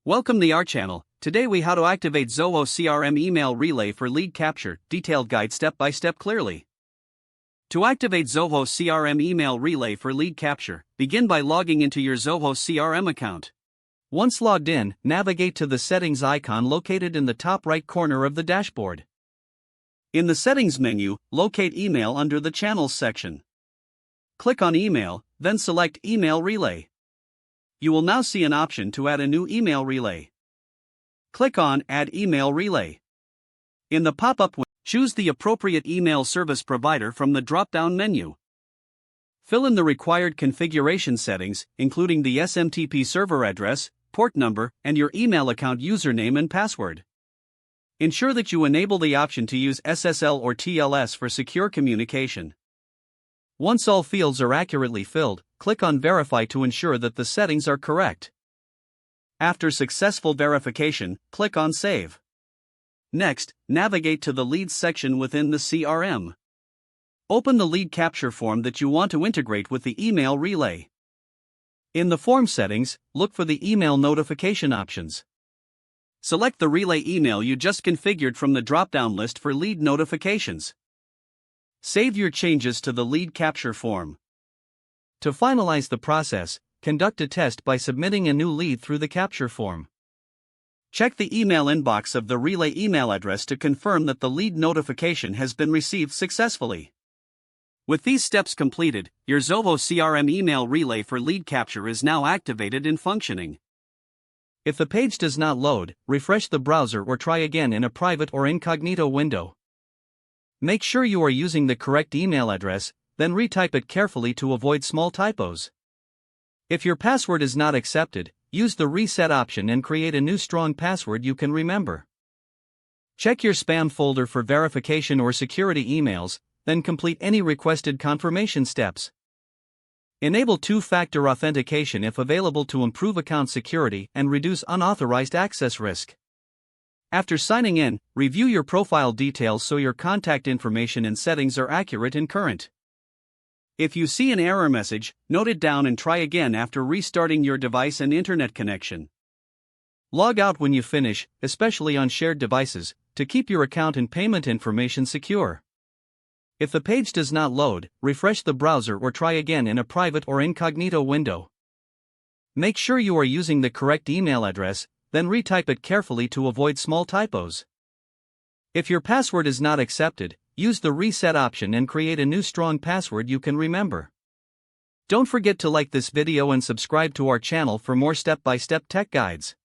Welcome to our channel. Today we how to activate Zoho CRM email relay for lead capture, detailed guide step by step clearly. To activate Zoho CRM email relay for lead capture, begin by logging into your Zoho CRM account. Once logged in, navigate to the settings icon located in the top right corner of the dashboard. In the settings menu, locate email under the channels section. Click on email, then select email relay. You will now see an option to add a new email relay. Click on Add Email Relay. In the pop-up window, choose the appropriate email service provider from the drop-down menu. Fill in the required configuration settings, including the SMTP server address, port number, and your email account username and password. Ensure that you enable the option to use SSL or TLS for secure communication. Once all fields are accurately filled, click on Verify to ensure that the settings are correct. After successful verification, click on Save. Next, navigate to the Leads section within the CRM. Open the lead capture form that you want to integrate with the email relay. In the form settings, look for the email notification options. Select the relay email you just configured from the drop-down list for lead notifications. Save your changes to the lead capture form. To finalize the process, conduct a test by submitting a new lead through the capture form. Check the email inbox of the relay email address to confirm that the lead notification has been received successfully. With these steps completed, your Zoho CRM email relay for lead capture is now activated and functioning. If the page does not load, refresh the browser or try again in a private or incognito window. Make sure you are using the correct email address, then retype it carefully to avoid small typos. If your password is not accepted, use the reset option and create a new strong password you can remember. Check your spam folder for verification or security emails, then complete any requested confirmation steps. Enable two-factor authentication if available to improve account security and reduce unauthorized access risk. After signing in, review your profile details so your contact information and settings are accurate and current. If you see an error message, note it down and try again after restarting your device and internet connection. Log out when you finish, especially on shared devices, to keep your account and payment information secure. If the page does not load, refresh the browser or try again in a private or incognito window. Make sure you are using the correct email address, then retype it carefully to avoid small typos. If your password is not accepted, use the reset option and create a new strong password you can remember. Don't forget to like this video and subscribe to our channel for more step-by-step tech guides.